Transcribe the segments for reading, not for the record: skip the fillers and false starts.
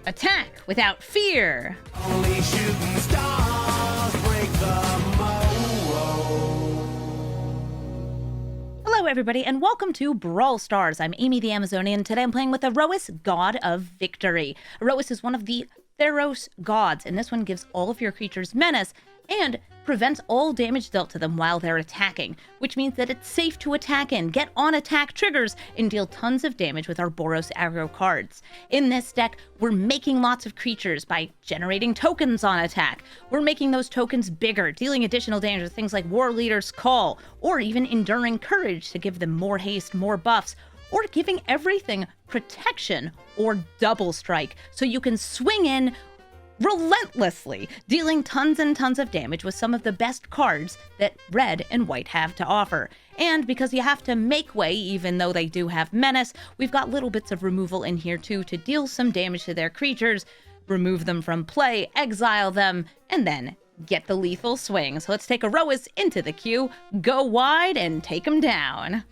Attack without fear. Only shooting stars break the mold. Hello, everybody, and welcome to Brawl Stars. I'm Amy the Amazonian. Today I'm playing with Iroas, God of Victory. Iroas is one of the Theros gods, and this one gives all of your creatures Menace and prevents all damage dealt to them while they're attacking, which means that it's safe to attack in, get on attack triggers, and deal tons of damage with our Boros aggro cards. In this deck, we're making lots of creatures by generating tokens on attack. We're making those tokens bigger, dealing additional damage with things like War Leader's Call, or even Enduring Courage to give them more haste, more buffs, or giving everything protection or double strike so you can swing in relentlessly, dealing tons and tons of damage with some of the best cards that red and white have to offer. And because you have to make way, even though they do have Menace, we've got little bits of removal in here too to deal some damage to their creatures, remove them from play, exile them, and then get the lethal swing. So let's take Iroas into the queue, go wide, and take them down.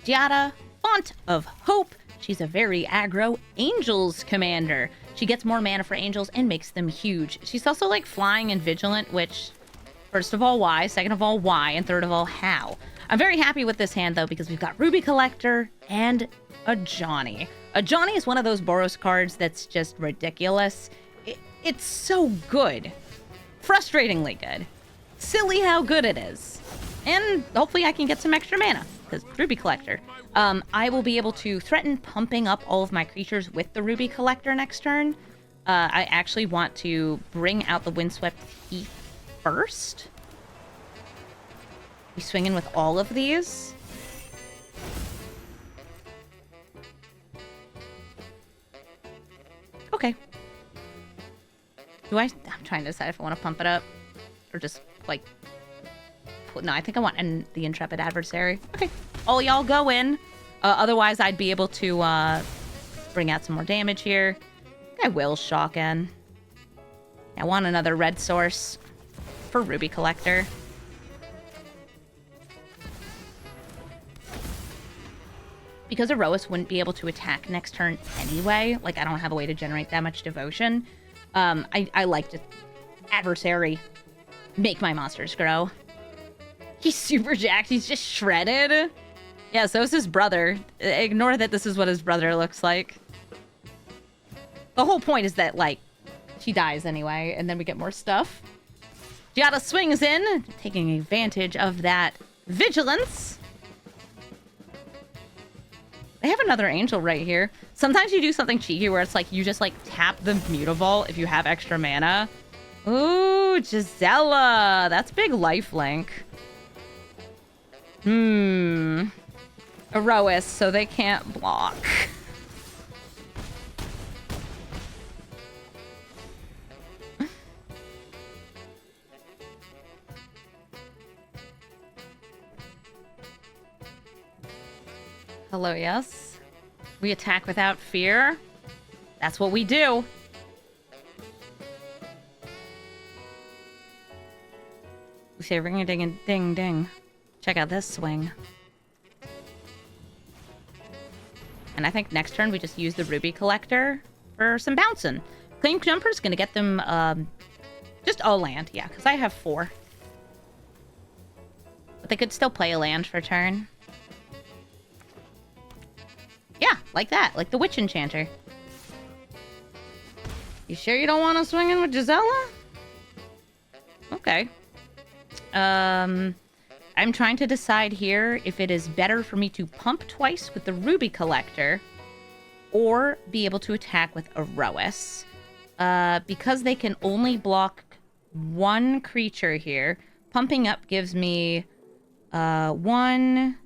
Giada, Font of Hope. She's a very aggro Angels commander. She gets more mana for Angels and makes them huge. She's also like flying and vigilant, which, first of all, why? Second of all, why? And third of all, how? I'm very happy with this hand, though, because we've got Ruby Collector and a Johnny. A Johnny is one of those Boros cards that's just ridiculous. It's so good. Frustratingly good. Silly how good it is. And hopefully I can get some extra mana, because Ruby Collector. I will be able to threaten pumping up all of my creatures with the Ruby Collector next turn. I actually want to bring out the Windswept Heath first. We swing in with all of these. Okay. I'm trying to decide if I want to pump it up or just like... No, I think I want the Intrepid Adversary. Okay. All y'all go in. Otherwise, I'd be able to bring out some more damage here. I will shock in. I want another red source for Ruby Collector. Because Iroas wouldn't be able to attack next turn anyway, like I don't have a way to generate that much devotion, I like to Adversary make my monsters grow. He's super jacked. He's just shredded. Yeah, so is his brother. Ignore that this is what his brother looks like. The whole point is that, like, she dies anyway, and then we get more stuff. Giada swings in, taking advantage of that vigilance. They have another angel right here. Sometimes you do something cheeky where it's like, you just, like, tap the Mutavault if you have extra mana. Ooh, Gisela. That's big lifelink. Iroas, so they can't block. Hello, yes. We attack without fear. That's what we do. We say ring-a-ding-a-ding-ding. Check out this swing. And I think next turn we just use the Ruby Collector for some bouncing. Claim Jumper's gonna get them just a land, yeah, because I have 4. But they could still play a land for turn. Yeah, like that, like the Witch Enchanter. You sure you don't want to swing in with Gisela? Okay. I'm trying to decide here if it is better for me to pump twice with the Ruby Collector or be able to attack with Iroas. Because they can only block one creature here, pumping up gives me 1,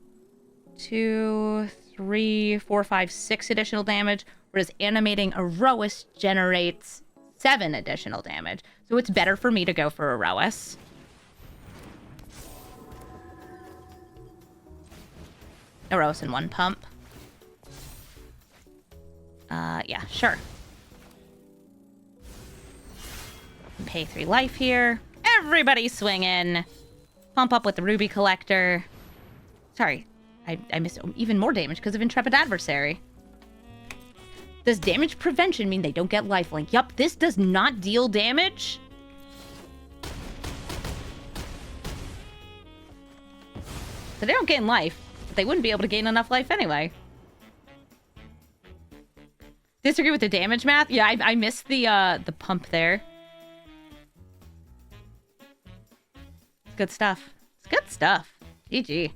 2, 3, 4, 5, 6 additional damage, whereas animating Iroas generates 7 additional damage. So it's better for me to go for Iroas. Iroas in 1 pump. Yeah, sure. Pay 3 life here. Everybody swing in. Pump up with the Ruby Collector. Sorry, I missed even more damage because of Intrepid Adversary. Does damage prevention mean they don't get lifelink? Yup, this does not deal damage. So they don't gain life, but they wouldn't be able to gain enough life anyway. Disagree with the damage math? Yeah, I missed the pump there. It's good stuff. It's good stuff. GG.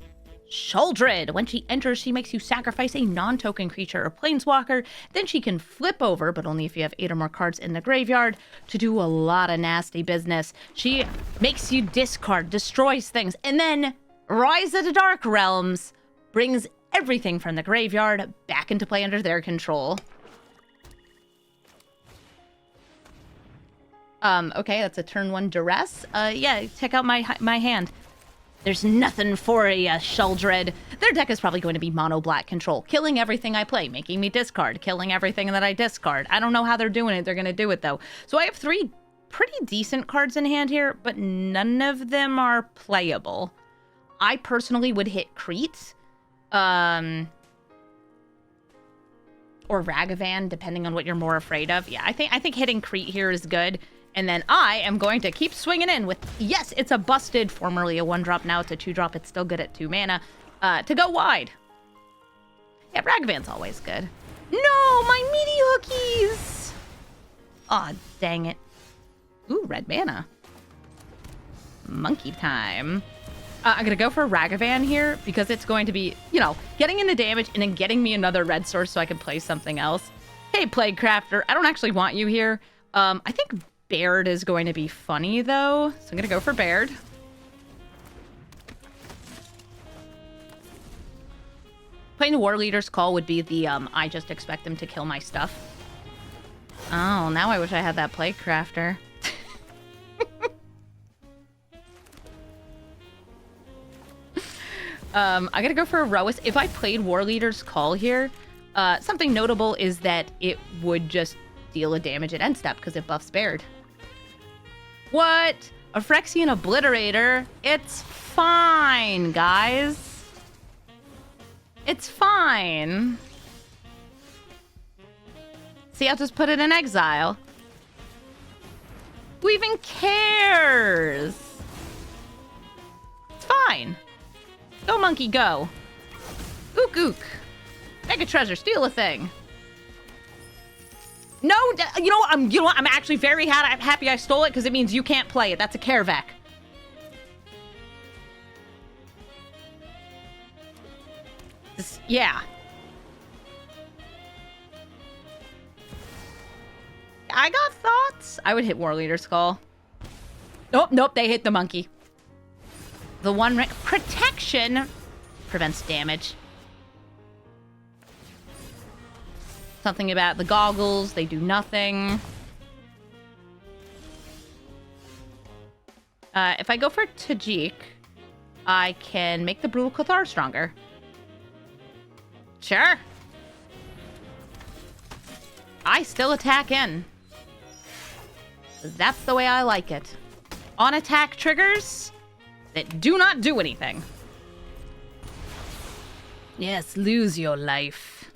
Sheoldred. When she enters, she makes you sacrifice a non-token creature or planeswalker. Then she can flip over, but only if you have 8 or more cards in the graveyard, to do a lot of nasty business. She makes you discard, destroys things, and then Rise of the Dark Realms brings everything from the graveyard back into play under their control. Okay, that's a turn 1 duress. Yeah, check out my hand. There's nothing for ya, Sheoldred. Their deck is probably going to be mono black control, killing everything I play, making me discard, killing everything that I discard. I don't know how they're doing it. They're going to do it, though. So I have 3 pretty decent cards in hand here, but none of them are playable. I personally would hit Crete, or Ragavan, depending on what you're more afraid of. Yeah, I think hitting Crete here is good. And then I am going to keep swinging in with, yes, it's a busted, formerly a 1-drop, now it's a 2-drop. It's still good at 2 mana, to go wide. Yeah, Ragavan's always good. No, my meaty hookies! Aw, dang it. Ooh, red mana. Monkey time. I'm going to go for Ragavan here because it's going to be, you know, getting in the damage and then getting me another red source so I can play something else. Hey, Plague Crafter, I don't actually want you here. I think Baird is going to be funny, though, so I'm going to go for Baird. Playing the War Leader's Call would be the, I just expect them to kill my stuff. Oh, now I wish I had that Plague Crafter. I gotta go for Iroas. If I played War Leader's Call here, something notable is that it would just deal a damage at end step because it buffs Baird. What? A Phyrexian Obliterator? It's fine, guys. It's fine. See, I'll just put it in exile. Who even cares? It's fine. Go, monkey, go. Ook, ook. Mega treasure, steal a thing. No, you know what? I'm actually very happy I stole it because it means you can't play it. That's a Kaervek. Yeah. I got thoughts. I would hit War Leader's Call. Nope, they hit the monkey. The one protection prevents damage. Something about the goggles, they do nothing. If I go for Tajik, I can make the Brutal Cathar stronger. Sure. I still attack in. That's the way I like it. On attack triggers that do not do anything. Yes, lose your life.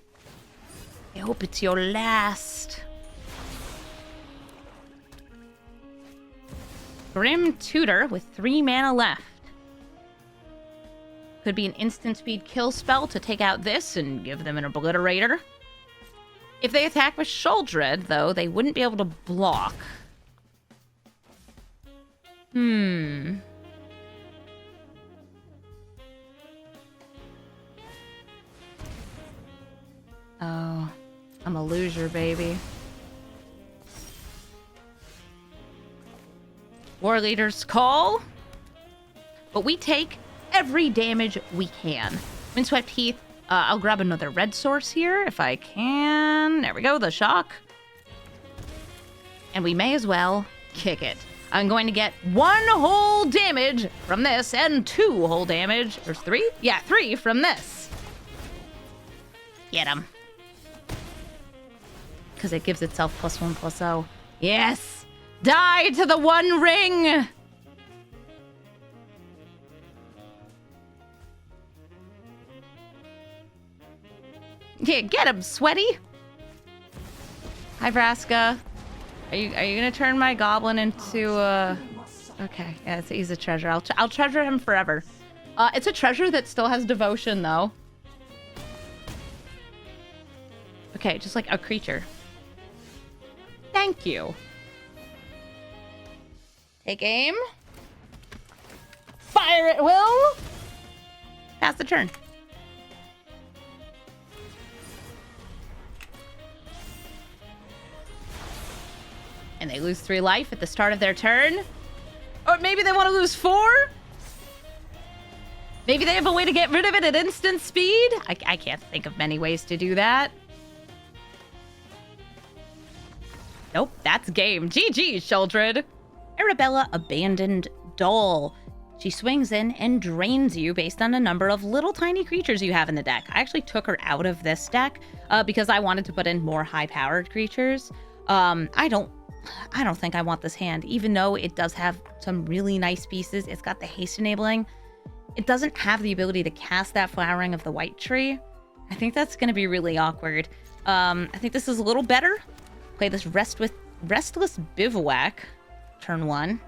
I hope it's your last. Grim Tutor with 3 mana left. Could be an instant speed kill spell to take out this and give them an Obliterator. If they attack with Sheoldred, though, they wouldn't be able to block. Oh, I'm a loser, baby. War Leader's Call. But we take every damage we can. Windswept Heath. I'll grab another red source here if I can. There we go, the shock. And we may as well kick it. I'm going to get 1 whole damage from this and 2 whole damage. There's 3? Yeah, 3 from this. Get him. Because it gives itself +1/+0. Yes! Die to the One Ring! Yeah, get him, Sweaty! Hi, Vraska. Are you gonna turn my goblin into Okay, yeah, he's a treasure. I'll treasure him forever. It's a treasure that still has devotion, though. Okay, just like a creature. Thank you. Take aim. Fire at will. Pass the turn. And they lose 3 life at the start of their turn. Or maybe they want to lose 4? Maybe they have a way to get rid of it at instant speed? I can't think of many ways to do that. Nope, that's game. GG, children. Arabella Abandoned Doll. She swings in and drains you based on a number of little tiny creatures you have in the deck. I actually took her out of this deck because I wanted to put in more high-powered creatures. I don't think I want this hand, even though it does have some really nice pieces. It's got the haste enabling. It doesn't have the ability to cast that Flowering of the White Tree. I think that's going to be really awkward. I think this is a little better. Play this Restless Bivouac, turn 1.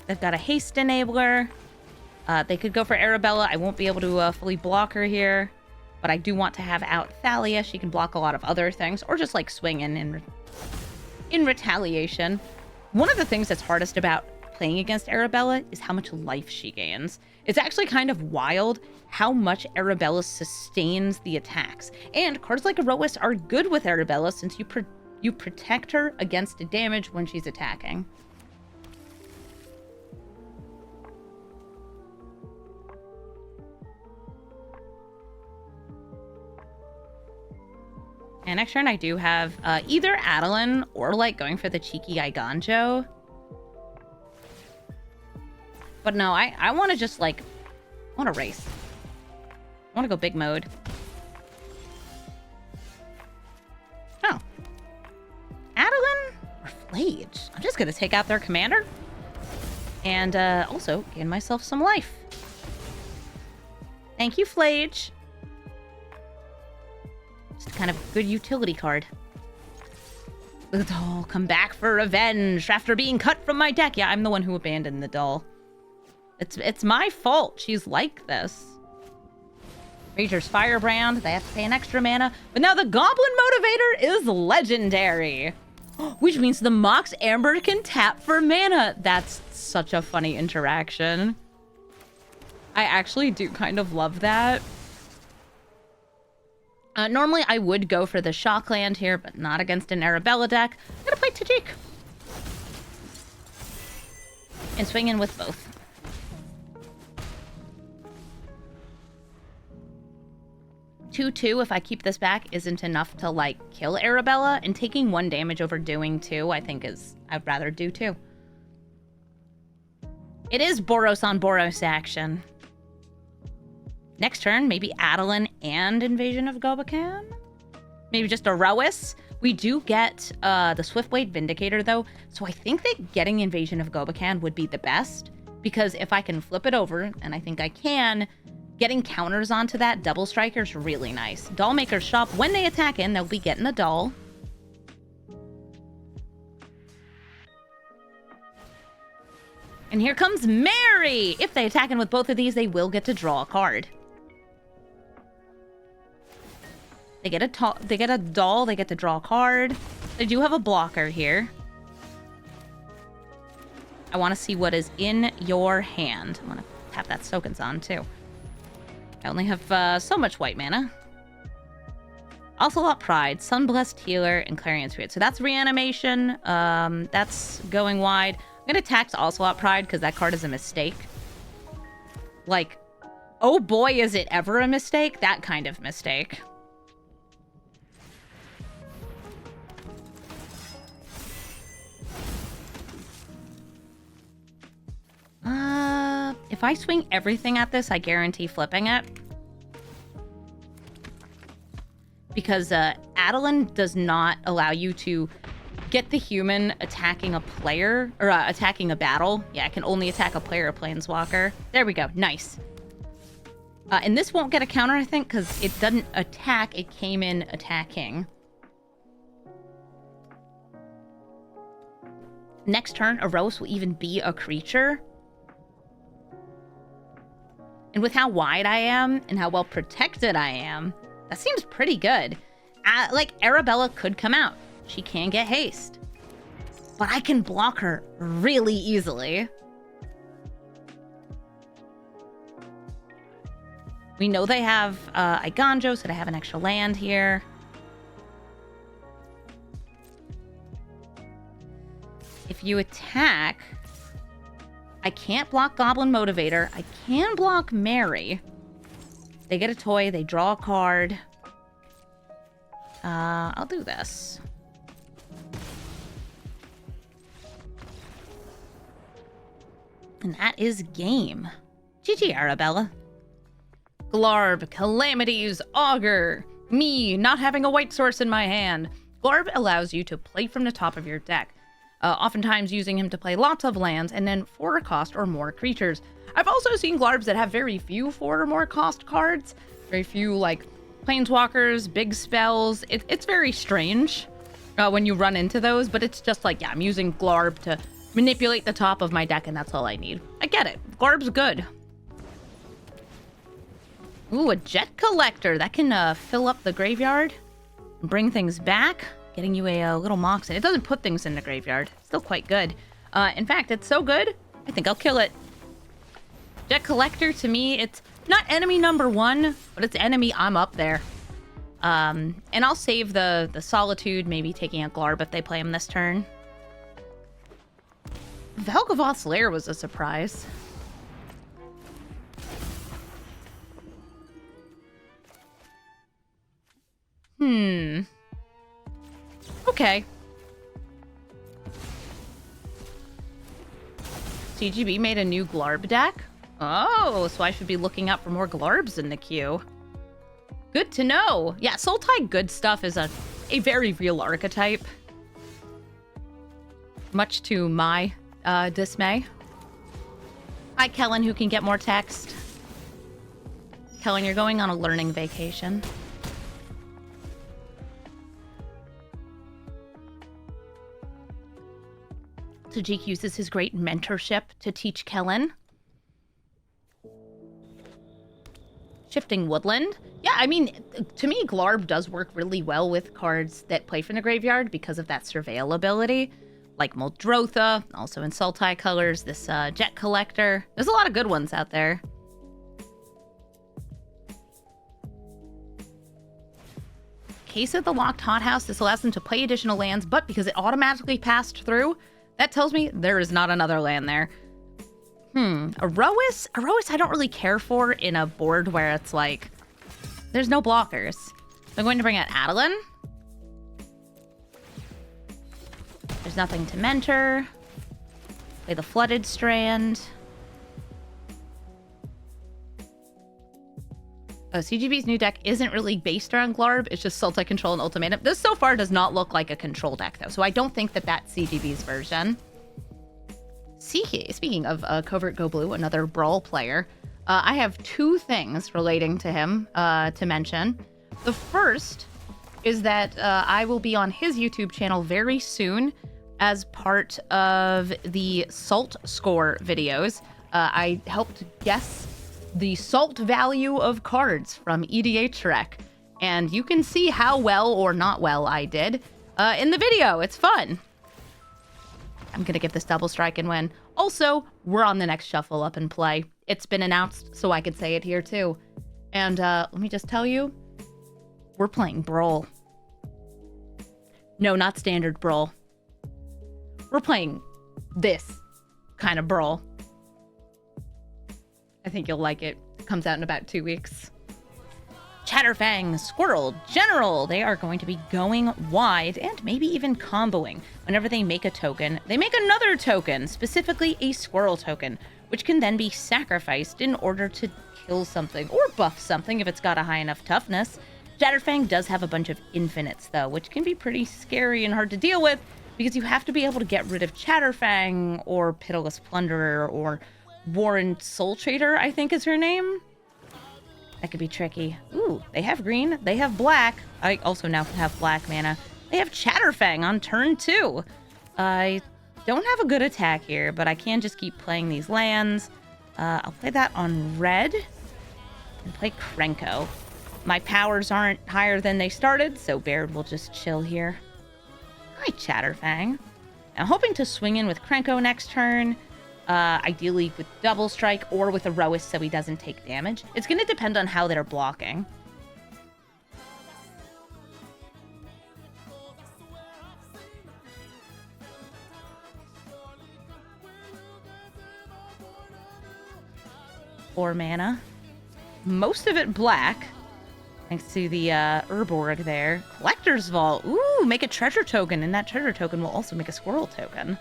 They've got a haste enabler. They could go for Arabella. I won't be able to fully block her here, but I do want to have out Thalia. She can block a lot of other things, or just like swing in retaliation. One of the things that's hardest about playing against Arabella is how much life she gains. It's actually kind of wild how much Arabella sustains the attacks. And cards like Iroas are good with Arabella since you protect her against damage when she's attacking. And next turn I do have either Adeline or like going for the cheeky Iganjo. But no, I want to just like, I want to race. I want to go big mode. Oh. Adeline or Flage? I'm just going to take out their commander. And also gain myself some life. Thank you, Flage. Just kind of a good utility card. The doll, come back for revenge after being cut from my deck. Yeah, I'm the one who abandoned the doll. It's my fault. She's like this. Ragers Firebrand. They have to pay an extra mana. But now the Goblin Motivator is legendary. Which means the Mox Amber can tap for mana. That's such a funny interaction. I actually do kind of love that. Normally, I would go for the Shockland here, but not against an Arabella deck. I'm gonna play Tajik. And swing in with both. Two, if I keep this back, isn't enough to, like, kill Arabella. And taking 1 damage over doing 2, I think is... I'd rather do 2. It is Boros on Boros action. Next turn, maybe Adeline and Invasion of Gobakan? Maybe just Iroas? We do get the Swiftblade Vindicator, though, so I think that getting Invasion of Gobakan would be the best, because if I can flip it over, and I think I can, getting counters onto that Double Striker is really nice. Dollmaker's Shop, when they attack in, they'll be getting a doll. And here comes Mary! If they attack in with both of these, they will get to draw a card. They get a doll, they get to draw a card. They do have a blocker here. I want to see what is in your hand. I'm going to tap that Sokenzan too. I only have so much white mana. Ocelot Pride, Sunblessed Healer, and Clarion Spirit. So that's reanimation. That's going wide. I'm going to tax Ocelot Pride because that card is a mistake. Like, oh boy, is it ever a mistake? That kind of mistake. If I swing everything at this, I guarantee flipping it. Because Adeline does not allow you to get the human attacking a player, or attacking a battle. Yeah, I can only attack a player or planeswalker. There we go. Nice. And this won't get a counter, I think, because it doesn't attack. It came in attacking. Next turn, Iroas will even be a creature. And with how wide I am and how well protected I am, that seems pretty good. Like, Arabella could come out. She can get haste. But I can block her really easily. We know they have Iganjo, so they have an extra land here. If you attack, I can't block Goblin Motivator. I can block Mary. They get a toy, they draw a card. I'll do this. And that is game. GG, Arabella. Glarb, Calamities, Augur. Me, not having a white source in my hand. Glarb allows you to play from the top of your deck. Oftentimes using him to play lots of lands and then 4 cost or more creatures. I've also seen Glarbs that have very few 4 or more cost cards. Very few, like, Planeswalkers, big spells. It's very strange when you run into those, but it's just like, yeah, I'm using Glarb to manipulate the top of my deck, and that's all I need. I get it. Glarb's good. Ooh, a Jet Collector. That can fill up the graveyard and bring things back, getting you a little Moxie. It doesn't put things in the graveyard. Still quite good. In fact, it's so good, I think I'll kill it. Jet Collector, to me, it's not enemy number 1, but it's enemy I'm up there. And I'll save the Solitude, maybe taking a Glarb if they play him this turn. Vel'Gavoth's Lair was a surprise. Okay. CGB made a new Glarb deck? Oh, so I should be looking out for more Glarbs in the queue. Good to know. Yeah, Sultai good stuff is a very real archetype. Much to my dismay. Hi, Kellen, who can get more text. Kellen, you're going on a learning vacation. So Jake uses his great mentorship to teach Kellen. Shifting Woodland. Yeah, I mean, to me, Glarb does work really well with cards that play from the graveyard because of that Surveil ability. Like Muldrotha, also in Sultai colors, this Jet Collector. There's a lot of good ones out there. Case of the Locked Hothouse. This allows them to play additional lands, but because it automatically passed through, that tells me there is not another land there. Iroas I don't really care for in a board where it's like, there's no blockers. So I'm going to bring out Adeline. There's nothing to mentor. Play the Flooded Strand. Oh, CGB's new deck isn't really based around Glarb. It's just Sultai Control and Ultimatum. This so far does not look like a control deck, though. So I don't think that that's CGB's version. Speaking of Covert Go Blue, another Brawl player, I have 2 things relating to him to mention. The first is that I will be on his YouTube channel very soon as part of the Salt Score videos. I helped guess the salt value of cards from EDH Rec, and you can see how well or not well I did in the video. It's fun. I'm gonna give this double strike and win. Also, we're on the next Shuffle Up and Play. It's been announced, so I could say it here too. And let me just tell you, we're playing Brawl. No, not standard Brawl. We're playing this kind of Brawl. I think you'll like it. It comes out in about 2 weeks. Chatterfang, Squirrel, General. They are going to be going wide and maybe even comboing. Whenever they make a token, they make another token, specifically a Squirrel token, which can then be sacrificed in order to kill something or buff something if it's got a high enough toughness. Chatterfang does have a bunch of infinites, though, which can be pretty scary and hard to deal with because you have to be able to get rid of Chatterfang or Pitiless Plunderer or Warren Soul Trader, I think is her name. That could be tricky. Ooh, they have green. They have black. I also now have black mana. They have Chatterfang on turn 2. I don't have a good attack here, but I can just keep playing these lands. I'll play that on red and play Krenko. My powers aren't higher than they started, so Baird will just chill here. Hi, Chatterfang. I'm hoping to swing in with Krenko next turn. Ideally with double strike or with Iroas so he doesn't take damage. It's going to depend on how they're blocking. Four mana. Most of it black. Thanks to the Urborg there. Collector's Vault. Ooh, make a treasure token, and that treasure token will also make a squirrel token.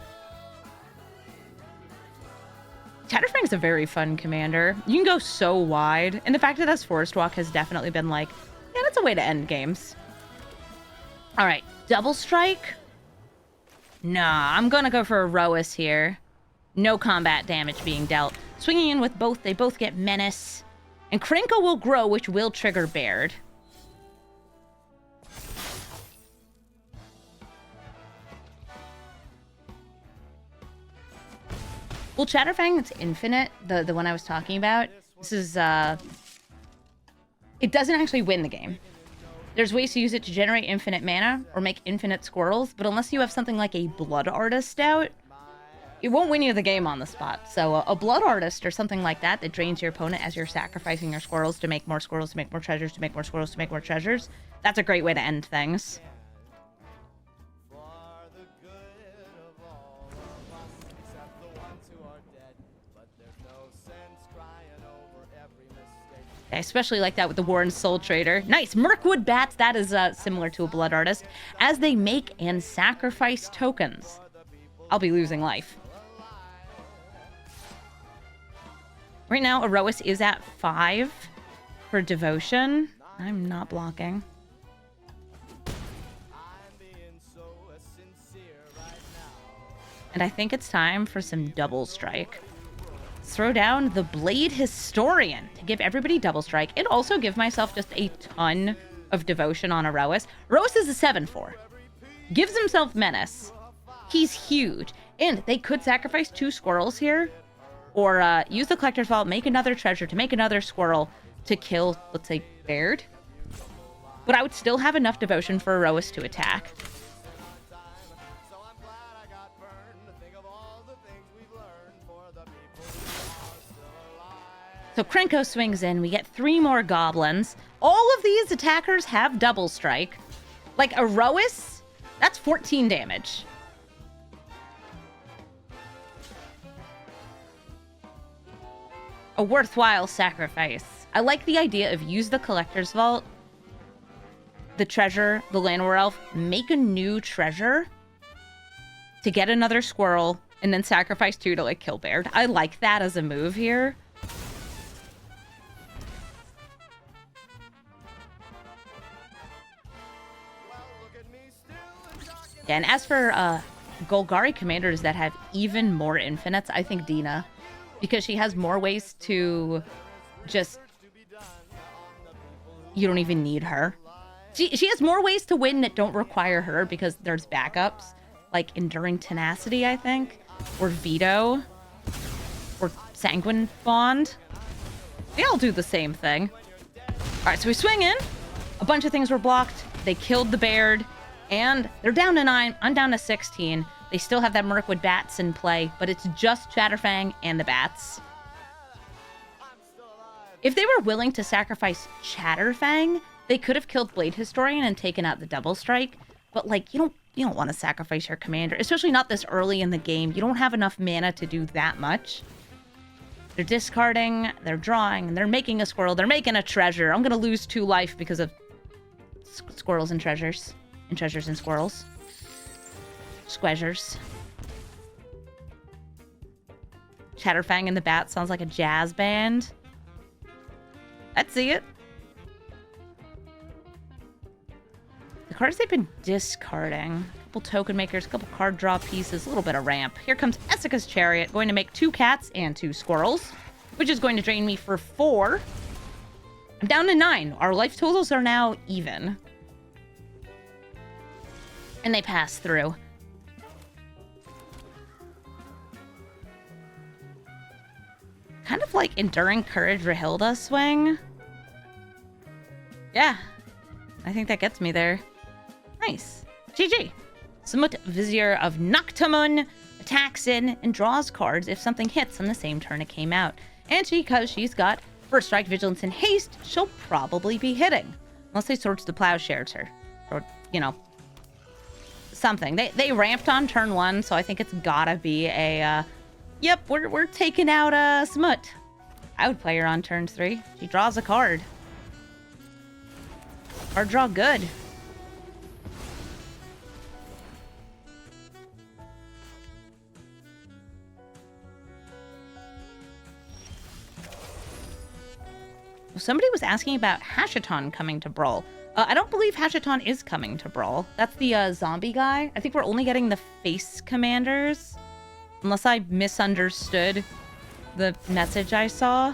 Chatterfang's a very fun commander. You can go so wide, and the fact that it has Forest Walk has definitely been like, yeah, that's a way to end games. All right, double strike. Nah, I'm gonna go for Iroas here. No combat damage being dealt. Swinging in with both, they both get Menace. And Krenko will grow, which will trigger Baird. Well, Chatterfang, it's infinite, the one I was talking about. This is, it doesn't actually win the game. There's ways to use it to generate infinite mana or make infinite squirrels, but unless you have something like a Blood Artist out, it won't win you the game on the spot. So a Blood Artist or something like that that drains your opponent as you're sacrificing your squirrels to make more squirrels, to make more treasures, to make more squirrels, to make more treasures, that's a great way to end things. I especially like that with the Warren Soul Trader. Nice! Mirkwood Bats, that is similar to a Blood Artist. As they make and sacrifice tokens, I'll be losing life. Right now, Iroas is at 5 for Devotion. I'm not blocking. And I think it's time for some double strike. Throw down the Blade Historian to give everybody double strike and also give myself just a ton of devotion on Iroas. Iroas is a 7/4. Gives himself Menace. He's huge. And they could sacrifice 2 squirrels here. Or use the Collector's Vault, make another treasure to make another squirrel to kill, let's say, Baird. But I would still have enough devotion for Iroas to attack. So Krenko swings in. We get 3 more goblins. All of these attackers have double strike. Like Iroas, that's 14 damage. A worthwhile sacrifice. I like the idea of use the Collector's Vault, the treasure, the Llanowar Elf, make a new treasure to get another squirrel, and then sacrifice 2 to like kill Baird. I like that as a move here. Yeah, and as for Golgari commanders that have even more infinites, I think Dina. Because she has more ways to just... You don't even need her. She has more ways to win that don't require her because there's backups. Like Enduring Tenacity, I think. Or Veto. Or Sanguine Bond. They all do the same thing. Alright, so we swing in. A bunch of things were blocked. They killed the Baird. And they're down to 9. I'm down to 16. They still have that Mirkwood Bats in play, but it's just Chatterfang and the Bats. If they were willing to sacrifice Chatterfang, they could have killed Blade Historian and taken out the double strike. But like, you don't want to sacrifice your commander, especially not this early in the game. You don't have enough mana to do that much. They're discarding, they're drawing, and they're making a squirrel. They're making a treasure. I'm gonna lose 2 life because of squirrels and treasures. And treasures and squirrels. Squeezers. Chatterfang and the Bat sounds like a jazz band. I'd see it. The cards they've been discarding. A couple token makers, a couple card draw pieces, a little bit of ramp. Here comes Essica's Chariot, going to make 2 cats and 2 squirrels, which is going to drain me for 4. I'm down to 9. Our life totals are now even. And they pass through. Kind of like Enduring Courage Rahilda swing. Yeah. I think that gets me there. Nice. GG. Samut Vizier of Noctamon attacks in and draws cards if something hits on the same turn it came out. And because she's got First Strike, Vigilance, and Haste, she'll probably be hitting. Unless they Swords to Plowshares her. Or, you know, something. They ramped on turn 1, so I think it's gotta be a, yep, we're taking out Samut. I would play her on turn 3. She draws a card. Card draw good. Somebody was asking about Hashaton coming to Brawl. I don't believe Hashaton is coming to Brawl. That's the zombie guy. I think we're only getting the face commanders. Unless I misunderstood the message I saw.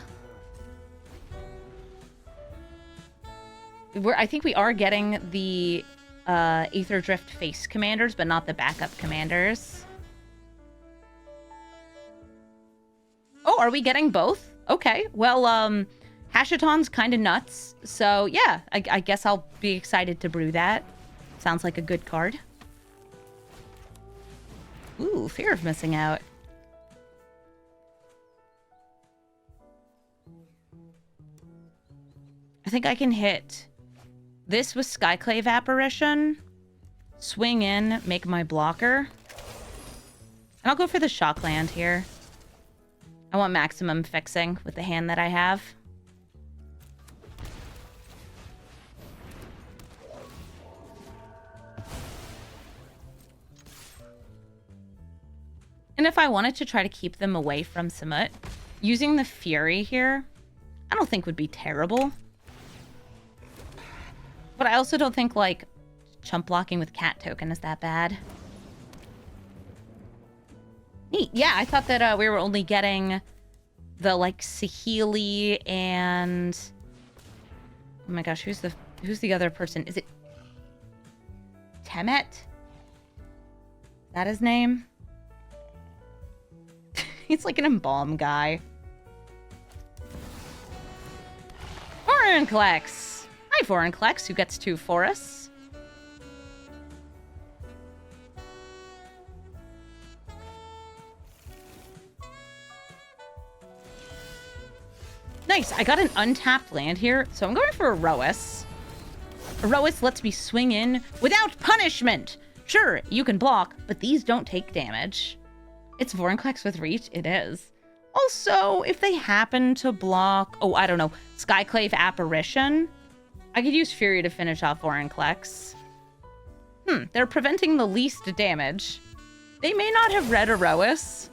I think we are getting the Aether Drift face commanders, but not the backup commanders. Oh, are we getting both? Okay, well, Hashaton's kind of nuts, so yeah, I guess I'll be excited to brew that. Sounds like a good card. Ooh, Fear of Missing Out. I think I can hit this with Skyclave Apparition, swing in, make my blocker. And I'll go for the Shockland here. I want maximum fixing with the hand that I have. And if I wanted to try to keep them away from Samut, using the Fury here, I don't think would be terrible. But I also don't think, like, chump blocking with Cat Token is that bad. Neat. Yeah, I thought that we were only getting the, like, Saheeli and... Oh my gosh, who's the other person? Is it Temet? Is that his name? He's like an embalm guy. Vorinclex. Hi, Vorinclex, who gets 2 for us. Nice, I got an untapped land here, so I'm going for Iroas. Iroas lets me swing in without punishment. Sure, you can block, but these don't take damage. It's Vorinclex with reach? It is. Also, if they happen to block... Oh, I don't know. Skyclave Apparition? I could use Fury to finish off Vorinclex. They're preventing the least damage. They may not have read Iroas.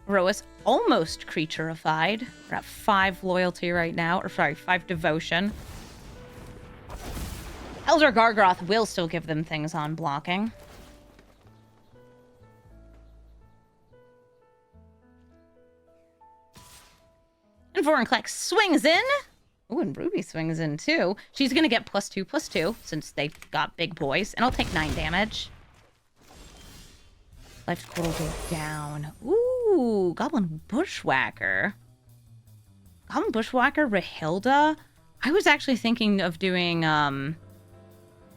Iroas almost creaturified. We're at 5 loyalty right now. Or sorry, 5 devotion. Elder Gargaroth will still give them things on blocking. And Vorinclex swings in. Oh, and Ruby swings in too. She's going to get +2/+2 since they've got big boys. And I'll take 9 damage. Life total goes down. Ooh, Goblin Bushwhacker. Goblin Bushwhacker, Rahilda. I was actually thinking of doing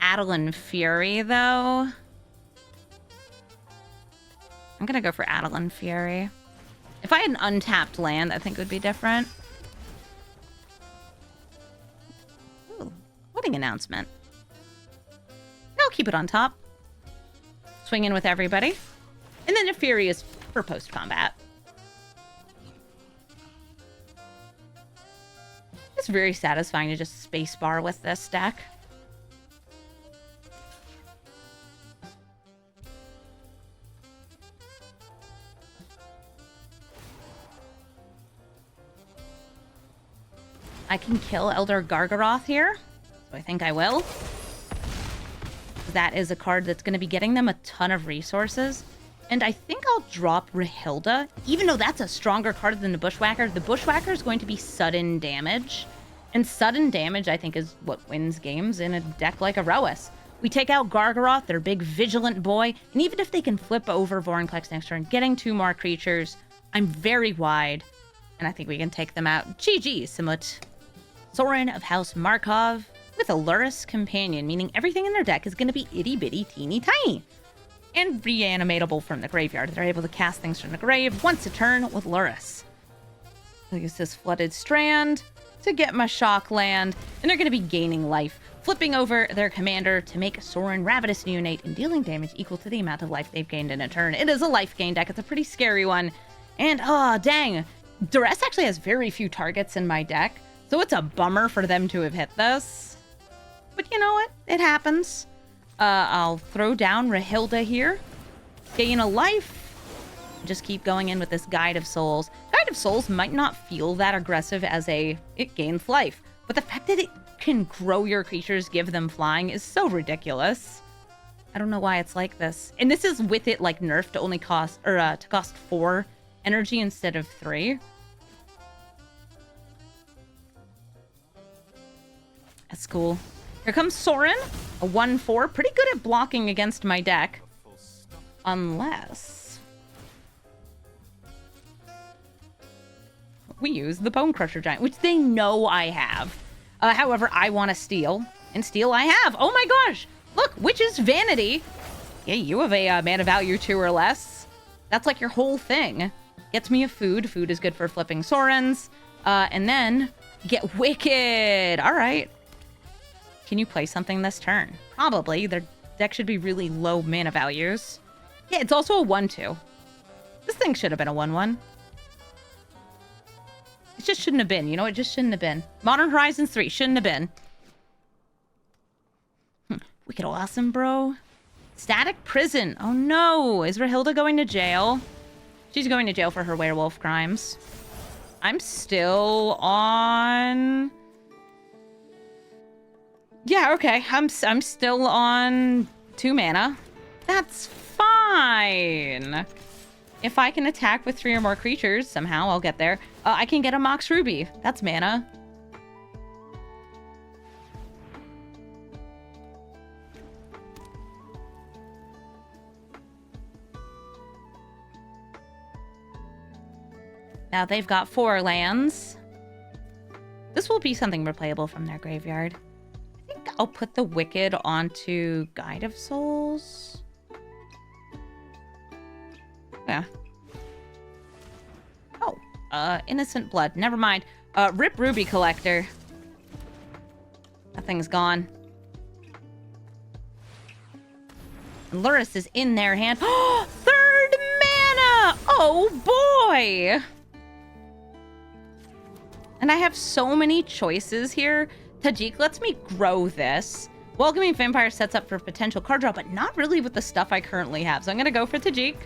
Adeline Fury, though. I'm going to go for Adeline Fury. If I had an untapped land, I think it would be different. Ooh, wedding announcement. I'll keep it on top. Swing in with everybody. And then a Fury is for post-combat. It's very satisfying to just spacebar with this deck. I can kill Elder Gargaroth here. I think I will. That is a card that's going to be getting them a ton of resources. And I think I'll drop Rahilda, even though that's a stronger card than the Bushwhacker. The Bushwhacker is going to be sudden damage. And sudden damage, I think, is what wins games in a deck like Iroas. We take out Gargaroth, their big vigilant boy, and even if they can flip over Vorinclex next turn, getting 2 more creatures, I'm very wide, and I think we can take them out. GG, Simut. Sorin of House Markov with a Lurrus companion, meaning everything in their deck is going to be itty-bitty, teeny-tiny. And reanimatable from the graveyard. They're able to cast things from the grave once a turn with Lurrus. I'll use this Flooded Strand to get my shock land, and they're going to be gaining life, flipping over their commander to make Sorin Ravenous Neonate and dealing damage equal to the amount of life they've gained in a turn. It is a life gain deck. It's a pretty scary one. And, oh, dang. Duress actually has very few targets in my deck, so it's a bummer for them to have hit this. But you know what? It happens. I'll throw down Rahilda here. Gain a life. Just keep going in with this Guide of Souls. Guide of Souls might not feel that aggressive as it gains life, but the fact that it can grow your creatures, give them flying, is so ridiculous. I don't know why it's like this. And this is with it like nerfed to only cost, or to cost 4 energy instead of 3. That's cool. Here comes Sorin, a 1/4, pretty good at blocking against my deck. Unless we use the Bone Crusher Giant, which they know I have. However, I want to steal, and steal I have. Oh my gosh! Look, Witch's Vanity. Yeah, you have a mana value 2 or less. That's like your whole thing. Gets me a food. Food is good for flipping Sorins. And then get Wicked. All right. Can you play something this turn? Probably. Their deck should be really low mana values. Yeah, it's also a 1/2. This thing should have been a 1/1. It just shouldn't have been. You know, it just shouldn't have been. Modern Horizons 3 shouldn't have been. Wicked awesome, bro. Static Prison. Oh no. Is Rahilda going to jail? She's going to jail for her werewolf crimes. I'm still on... Yeah, okay. I'm still on 2 mana. That's fine. If I can attack with 3 or more creatures, somehow I'll get there. I can get a Mox Ruby. That's mana. Now they've got 4 lands. This will be something replayable from their graveyard. I think I'll put the Wicked onto Guide of Souls. Yeah. Oh, Innocent Blood. Never mind. Rip Ruby Collector. That thing's gone. And Lurrus is in their hand. Oh, 3rd mana! Oh boy! And I have so many choices here. Tajik lets me grow this. Welcoming Vampire sets up for potential card draw, but not really with the stuff I currently have. So I'm going to go for Tajik.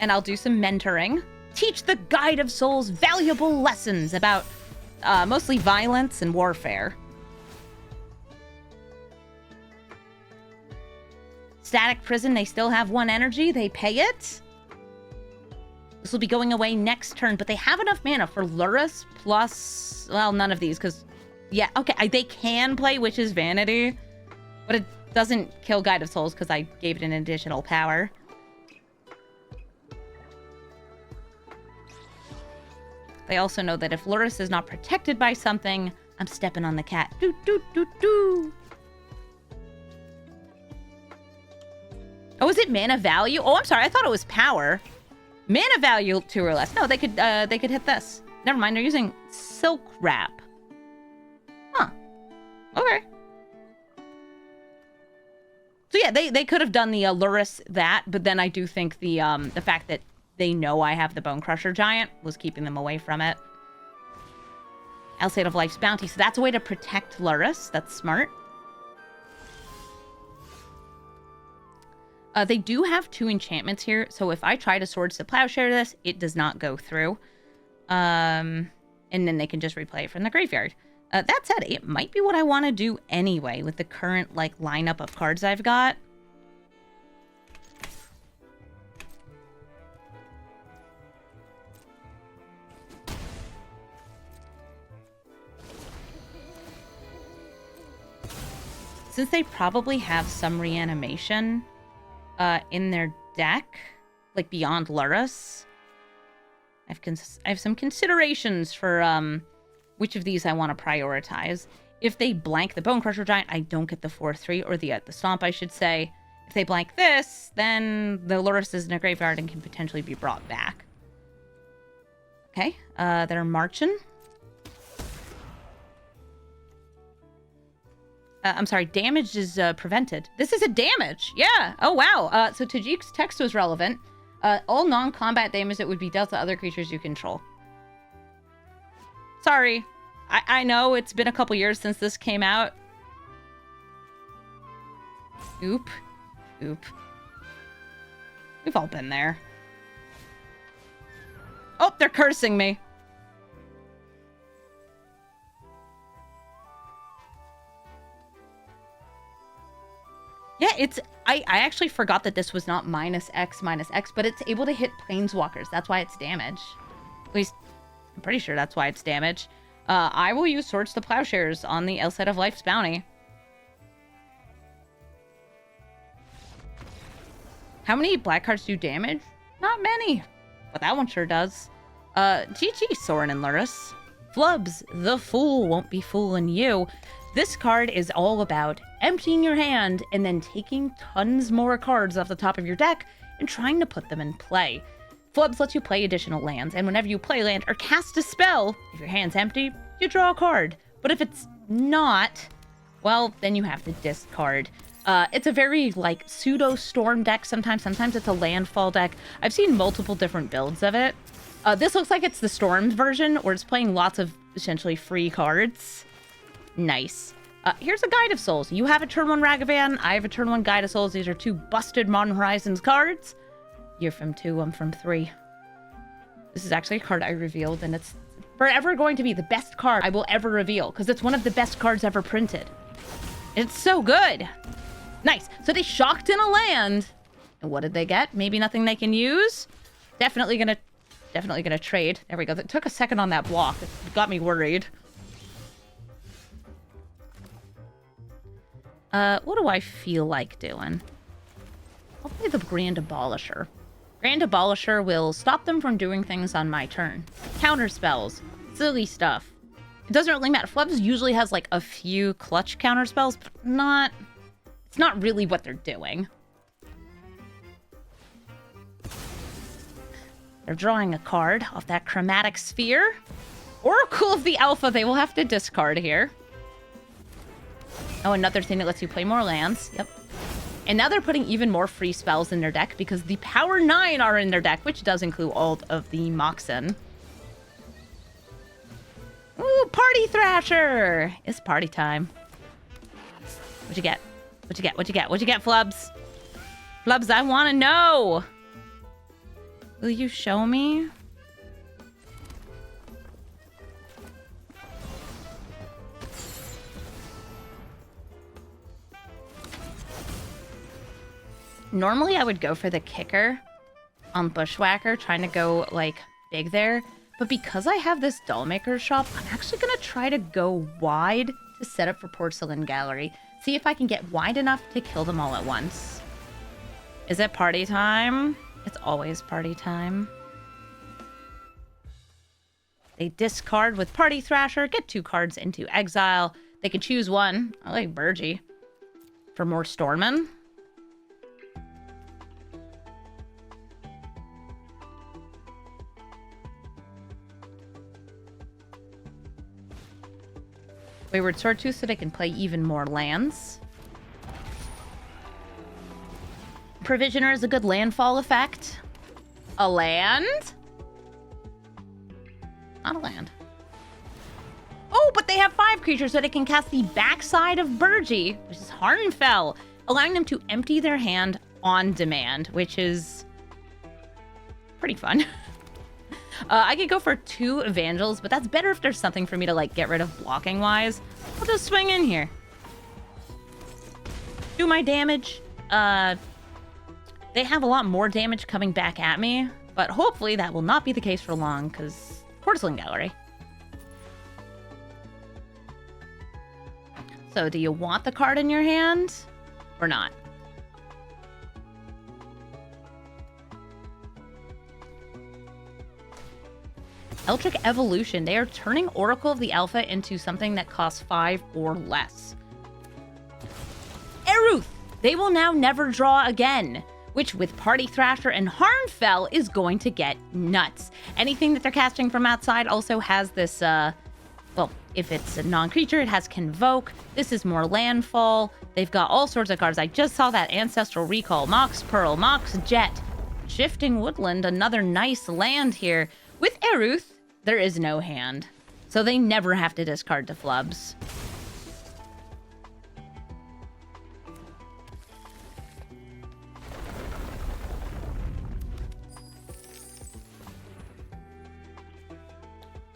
And I'll do some mentoring. Teach the Guide of Souls valuable lessons about mostly violence and warfare. Static Prison, they still have 1 energy. They pay it. This will be going away next turn, but they have enough mana for Lurrus plus... Well, none of these, because... Yeah, okay, they can play Witch's Vanity, but it doesn't kill Guide of Souls because I gave it an additional power. They also know that if Lurrus is not protected by something, I'm stepping on the cat. Doo, doo, doo, doo. Oh, is it mana value? Oh, I'm sorry, I thought it was power. Mana value 2 or less. No, they could hit this. Never mind, they're using Silk Wrap. Huh. Okay. So yeah, they could have done the Lurrus that, but then I do think the fact that they know I have the Bone Crusher Giant was keeping them away from it. Alseid of Life's Bounty. So that's a way to protect Lurrus. That's smart. They do have 2 enchantments here, so if I try to Swords to Plowshare this, it does not go through. and then they can just replay it from the graveyard. That said, it might be what I want to do anyway with the current like lineup of cards I've got. Since they probably have some reanimation in their deck, like beyond Lurrus, I have some considerations for which of these I want to prioritize. If they blank the Bone Crusher Giant, I don't get the 4/3, or the Stomp, I should say. If they blank this, then the Lurrus is in a graveyard and can potentially be brought back. Okay, they're marching. I'm sorry, damage is prevented. This is a damage. Yeah. Oh, wow. So Tajik's text was relevant. All non-combat damage that would be dealt to other creatures you control. Sorry. I know it's been a couple years since this came out. Oop. Oop. We've all been there. Oh, they're cursing me. Yeah, it's... I actually forgot that this was not -X, but it's able to hit Planeswalkers. That's why it's damage. At least, I'm pretty sure that's why it's damage. I will use Swords to Plowshares on the Elside of Life's Bounty. How many black cards do damage? Not many. But that one sure does. GG, Sorin and Lurrus. Flubs, the fool won't be fooling you. This card is all about emptying your hand and then taking tons more cards off the top of your deck and trying to put them in play. Flubs lets you play additional lands, and whenever you play land or cast a spell, if your hand's empty, you draw a card. But if it's not, well, then you have to discard. It's a very, like, pseudo-storm deck sometimes. Sometimes it's a landfall deck. I've seen multiple different builds of it. This looks like it's the Storm version, where it's playing lots of, essentially, free cards. Nice. Here's a Guide of Souls. You have a turn 1 Ragavan. I have a turn 1 Guide of Souls. These are two busted Modern Horizons cards. You're from 2, I'm from 3. This is actually a card I revealed, and it's forever going to be the best card I will ever reveal, because it's one of the best cards ever printed. It's so good. Nice. So they shocked in a land. And what did they get? Maybe nothing they can use? Definitely gonna trade. There we go. That took a second on that block. It got me worried. What do I feel like doing? I'll play the Grand Abolisher. Grand Abolisher will stop them from doing things on my turn. Counter spells. Silly stuff. It doesn't really matter. Flubs usually has like a few clutch counter spells, but it's not really what they're doing. They're drawing a card off that Chromatic Sphere. Oracle of the Alpha, they will have to discard here. Oh, another thing that lets you play more lands. Yep. And now they're putting even more free spells in their deck because the Power 9 are in their deck, which does include all of the Moxen. Ooh, Party Thrasher! It's party time. What'd you get? What'd you get? What'd you get? What'd you get, Flubs? Flubs, I want to know! Will you show me? Normally, I would go for the kicker on Bushwhacker, trying to go, like, big there. But because I have this Dollmaker shop, I'm actually going to try to go wide to set up for Porcelain Gallery. See if I can get wide enough to kill them all at once. Is it party time? It's always party time. They discard with Party Thrasher, get 2 cards into exile. They can choose one. I like Burgie. For more Stormin'. Wayward Swordtooth so they can play even more lands. Provisioner is a good landfall effect. A land? Not a land. Oh, but they have 5 creatures so they can cast the backside of Burgie, which is Harnfell, allowing them to empty their hand on demand, which is pretty fun. I could go for 2 Evangels, but that's better if there's something for me to, like, get rid of blocking-wise. I'll just swing in here. Do my damage. They have a lot more damage coming back at me, but hopefully that will not be the case for long, because Porcelain Gallery. So, do you want the card in your hand or not? Eldritch Evolution. They are turning Oracle of the Alpha into something that costs 5 or less. Eruth. They will now never draw again, which with Party Thrasher and Harmfell is going to get nuts. Anything that they're casting from outside also has this, well, if it's a non-creature, it has Convoke. This is more landfall. They've got all sorts of cards. I just saw that Ancestral Recall, Mox Pearl, Mox Jet, Shifting Woodland, another nice land here. With Eruth, there is no hand, so they never have to discard to flubs.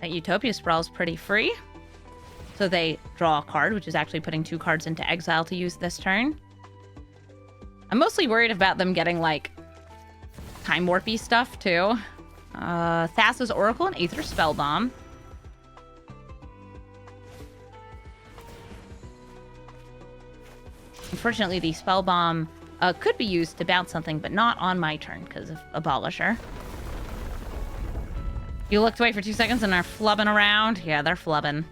That Utopia Sprawl is pretty free. So they draw a card, which is actually putting 2 cards into exile to use this turn. I'm mostly worried about them getting, like, Time Warpy stuff, too. Thassa's Oracle and Aether Spellbomb. Unfortunately, the Spellbomb could be used to bounce something, but not on my turn because of Abolisher. You looked away for 2 seconds and are flubbing around? Yeah, they're flubbing.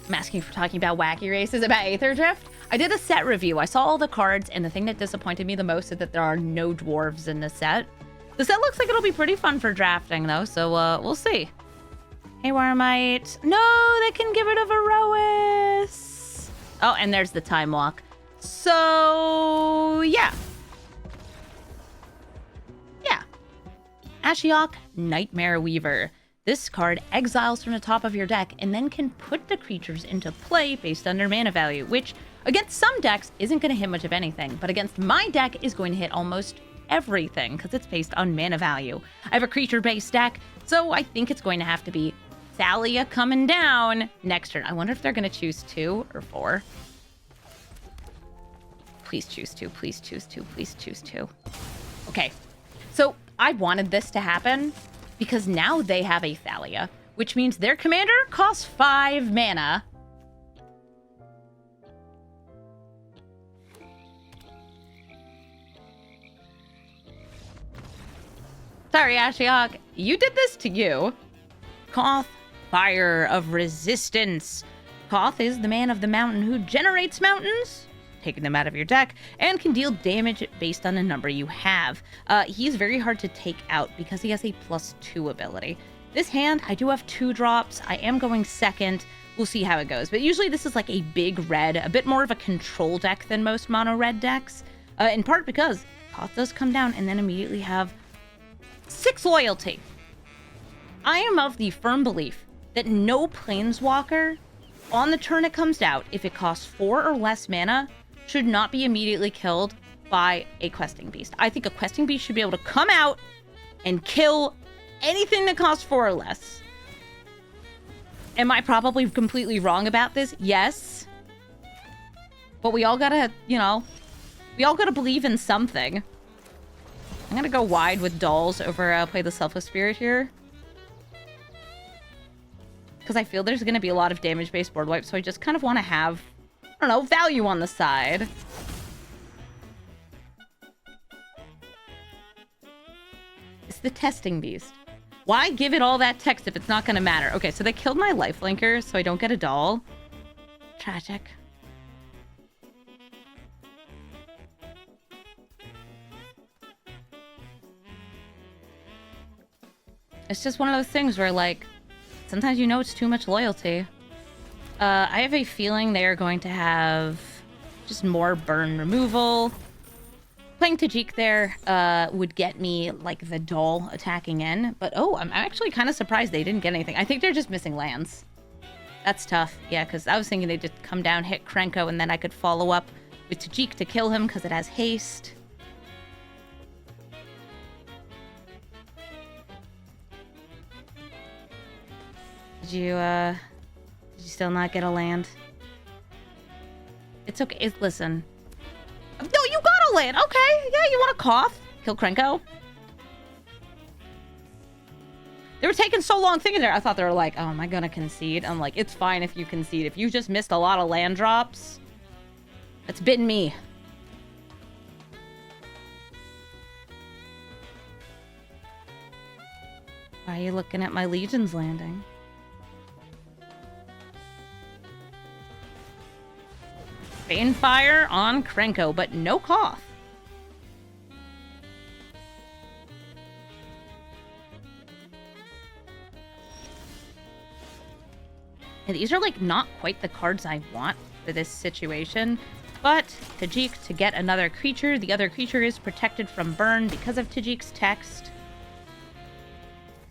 I'm asking for talking about wacky races about Aether Drift. I did a set review. I saw all the cards, and the thing that disappointed me the most is that there are no dwarves in the set. The set looks like it'll be pretty fun for drafting, though, so we'll see. Hey, Warmite. No, they can get rid of Iroas. Oh, and there's the Time Walk. So, yeah. Yeah. Ashiok, Nightmare Weaver. This card exiles from the top of your deck and then can put the creatures into play based on their mana value, which against some decks isn't going to hit much of anything, but against my deck is going to hit almost everything because it's based on mana value. I have a creature-based deck, so I think it's going to have to be Thalia coming down next turn. I wonder if they're going to choose 2 or 4. Please choose 2, please choose 2, please choose 2. Okay, so I wanted this to happen because now they have a Thalia, which means their commander costs 5 mana. Sorry, Ashiok, you did this to you. Koth, Fire of Resistance. Koth is the man of the mountain who generates mountains, taking them out of your deck, and can deal damage based on the number you have. He's very hard to take out because he has a +2 ability. This hand, I do have 2 drops. I am going second. We'll see how it goes. But usually this is like a big red, a bit more of a control deck than most mono red decks. In part because Koth does come down and then immediately have 6 loyalty. I am of the firm belief that no planeswalker on the turn it comes out, if it costs 4 or less mana, should not be immediately killed by a questing beast. I think a questing beast should be able to come out and kill anything that costs 4 or less. Am I probably completely wrong about this? Yes. But we all gotta, you know, we all gotta believe in something. I'm gonna go wide with dolls over play the Selfless Spirit here. Because I feel there's gonna be a lot of damage-based board wipes, so I just kind of want to have, I don't know, value on the side. It's the Testing Beast. Why give it all that text if it's not going to matter? Okay, so they killed my lifelinker, so I don't get a doll. Tragic. It's just one of those things where, like, sometimes you know it's too much loyalty. I have a feeling they are going to have just more burn removal. Playing Tajik there would get me, like, the doll attacking in. But, oh, I'm actually kind of surprised they didn't get anything. I think they're just missing lands. That's tough. Yeah, because I was thinking they'd just come down, hit Krenko, and then I could follow up with Tajik to kill him because it has haste. Did you still not get a land? It's okay. Listen. No, you got a land. Okay. Yeah, you want to cough? Kill Krenko. They were taking so long thinking there. I thought they were like, oh, am I going to concede? I'm like, it's fine if you concede. If you just missed a lot of land drops, that's bitten me. Why are you looking at my Legion's landing? Banefire on Krenko, but no cough. And these are like not quite the cards I want for this situation. But Tajik to get another creature. The other creature is protected from burn because of Tajik's text.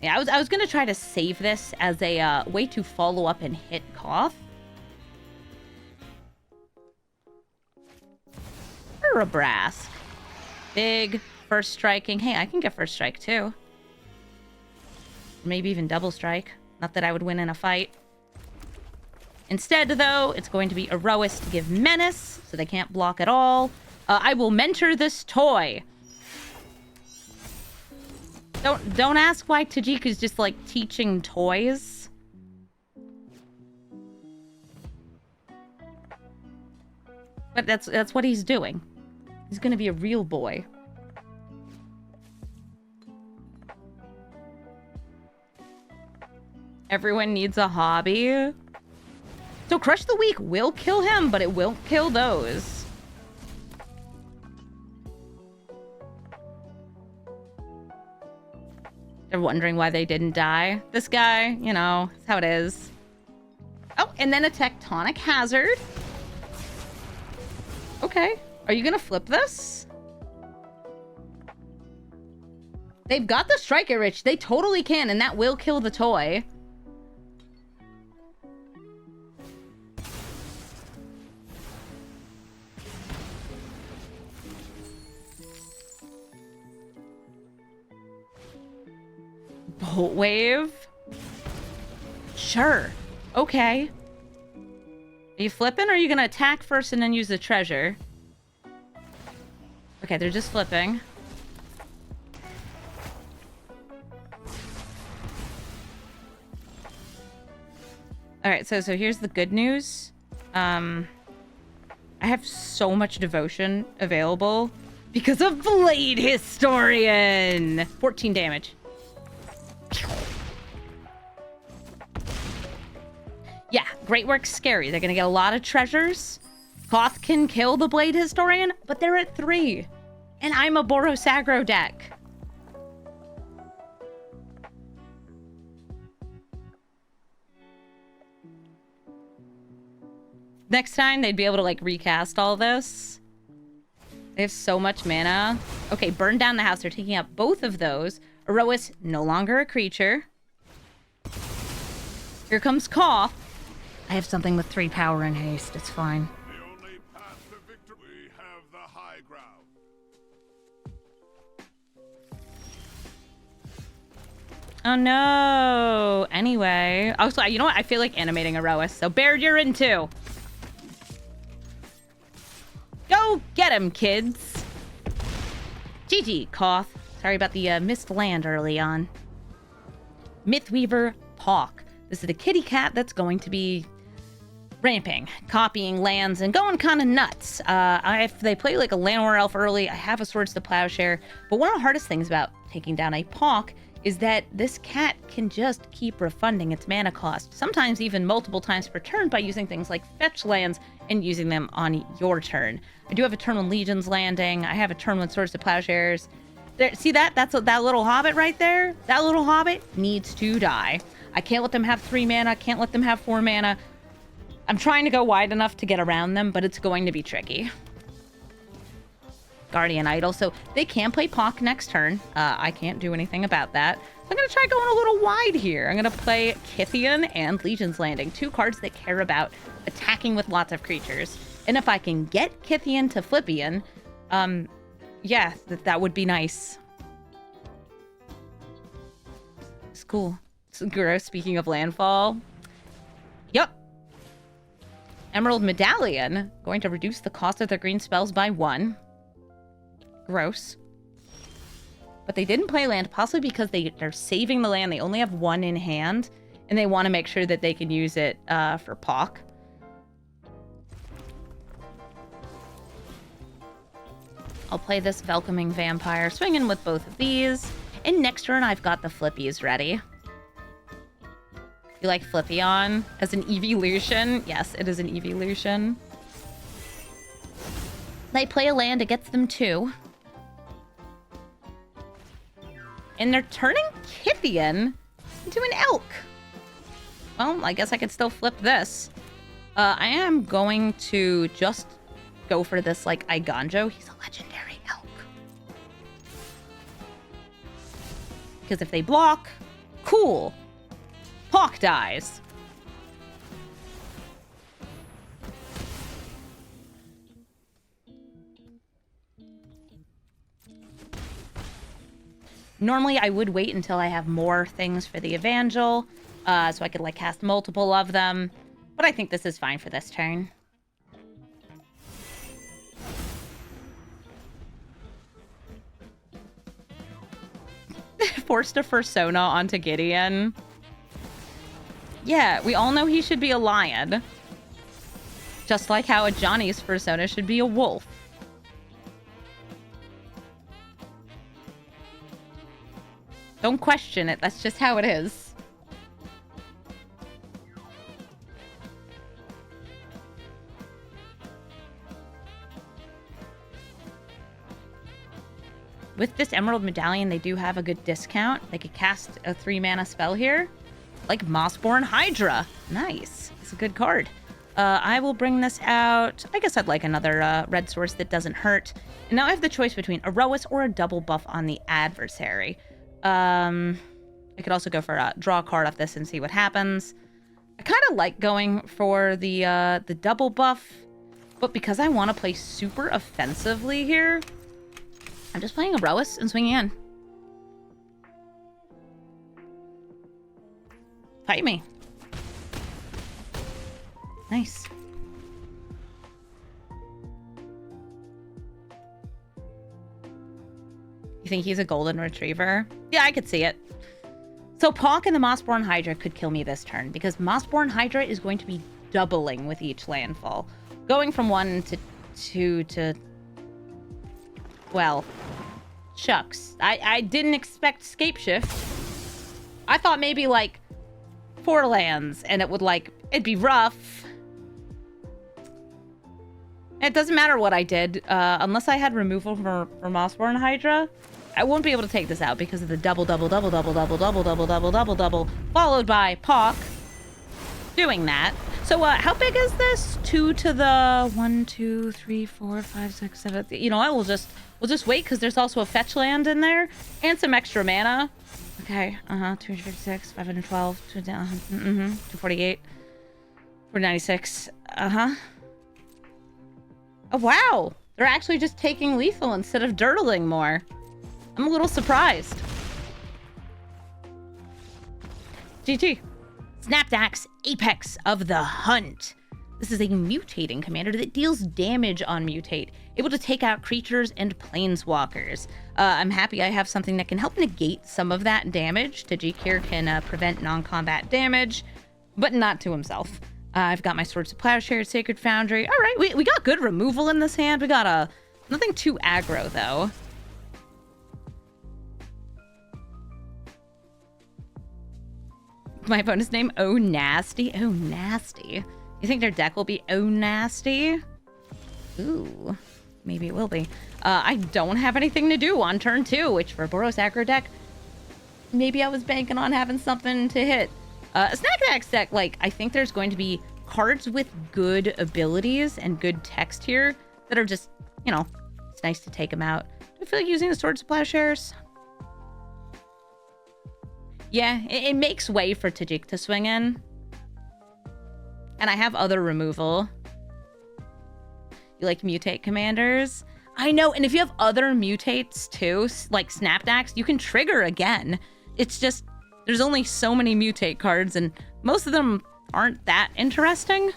Yeah, I was gonna try to save this as a way to follow up and hit cough. Or a brass. Big first striking. Hey, I can get first strike too. Maybe even double strike. Not that I would win in a fight. Instead, though, it's going to be Iroas to give Menace, so they can't block at all. I will mentor this toy. Don't ask why Tajik is just like teaching toys. But that's what he's doing. He's gonna be a real boy. Everyone needs a hobby. So Crush the Weak will kill him, but it won't kill those. They're wondering why they didn't die. This guy, you know, that's how it is. Oh, and then a Tectonic Hazard. Okay. Are you gonna flip this? They've got the Striker Rich. They totally can, and that will kill the toy. Bolt Wave? Sure. Okay. Are you flipping, or are you gonna attack first and then use the treasure? Okay, they're just flipping. Alright, so here's the good news. I have so much devotion available because of Blade Historian! 14 damage. Yeah, Great Work's scary. They're gonna get a lot of treasures. Koth can kill the Blade Historian, but they're at 3. And I'm a Boros aggro deck. Next time, they'd be able to, like, recast all this. They have so much mana. Okay, burn down the house. They're taking out both of those. Iroas, no longer a creature. Here comes Koth. I have something with 3 power and haste. It's fine. The only path to victory, we have the high ground. Oh no. Anyway. Oh, so, you know what? I feel like animating Iroas. So, Baird, you're in too. Go get him, kids. GG, Koth. Sorry about the missed land early on. Mythweaver Hawk. This is the kitty cat that's going to be ramping, copying lands, and going kind of nuts. If they play like a Llanowar Elf early, I have a Swords to Plowshare. But one of the hardest things about taking down a Hawk is that this cat can just keep refunding its mana cost, sometimes even multiple times per turn by using things like fetch lands and using them on your turn. I do have a turn 1 Legions landing. I have a turn 1 Swords to Plowshares. There, see that? That's that little hobbit right there? That little hobbit needs to die. I can't let them have 3 mana. Can't let them have 4 mana. I'm trying to go wide enough to get around them, but it's going to be tricky. Guardian Idol. So they can play Pock next turn. I can't do anything about that. So I'm going to try going a little wide here. I'm going to play Kithian and Legion's Landing. 2 cards that care about attacking with lots of creatures. And if I can get Kithian to Flippian, yeah, that would be nice. It's cool. It's gross. Speaking of landfall. Yep. Emerald Medallion. Going to reduce the cost of their green spells by 1. Gross. But they didn't play land, possibly because they're saving the land. They only have 1 in hand, and they want to make sure that they can use it for Pock. I'll play this Welcoming Vampire, swinging with both of these. And next turn, I've got the Flippies ready. You like Flippy-on as an evolution? Yes, it is an evolution. They play a land, it gets them 2. And they're turning Kithian into an elk. Well, I guess I could still flip this. I am going to just go for this, like, Iganjo. He's a legendary elk. Because if they block, cool. Hawk dies. Normally, I would wait until I have more things for the Evangel, so I could, like, cast multiple of them. But I think this is fine for this turn. Forced a Fursona onto Gideon. Yeah, we all know he should be a lion. Just like how a Johnny's Fursona should be a wolf. Don't question it, that's just how it is. With this Emerald Medallion, they do have a good discount. They could cast a 3-mana spell here. Like Mossborn Hydra. Nice. It's a good card. I will bring this out. I guess I'd like another red source that doesn't hurt. And now I have the choice between Iroas or a double buff on the adversary. I could also go for a draw a card off this and see what happens. I kind of like going for the double buff, but because I want to play super offensively here, I'm just playing Iroas and swinging in. Fight me. Nice. You think he's a golden retriever? Yeah, I could see it. So Pock and the Mossborn Hydra could kill me this turn because Mossborn Hydra is going to be doubling with each landfall. Going from 1 to 2 to... Well, shucks. I didn't expect Scape Shift. I thought maybe like 4 lands and it would like, it'd be rough. It doesn't matter what I did, unless I had removal for Mossborn Hydra. I won't be able to take this out because of the double, followed by Pock doing that. So, how big is this? 2 to the 1, 2, 3, 4, 5, 6, 7. You know, we'll just wait because there's also a fetch land in there and some extra mana. Okay, 256, 512, 248, 496. Oh, wow. They're actually just taking lethal instead of dirtling more. I'm a little surprised. GG. Snapdax, Apex of the Hunt. This is a mutating commander that deals damage on mutate, able to take out creatures and planeswalkers. I'm happy I have something that can help negate some of that damage. Tajik here can prevent non-combat damage, but not to himself. I've got my Swords of Plowshare, Sacred Foundry. All right, we got good removal in this hand. We got nothing too aggro, though. My opponent's name, Oh Nasty. Oh Nasty. You think their deck will be Oh Nasty? Ooh, maybe it will be. I don't have anything to do on turn 2, which for Boros aggro deck, maybe I was banking on having something to hit. A Snapdax deck, like, I think there's going to be cards with good abilities and good text here that are just, you know, it's nice to take them out. Do I feel like using the Swords of Plowshares? Yeah, it makes way for Tajik to swing in. And I have other removal. You like mutate commanders? I know, and if you have other mutates too, like Snapdax, you can trigger again. It's just, there's only so many mutate cards, and most of them aren't that interesting.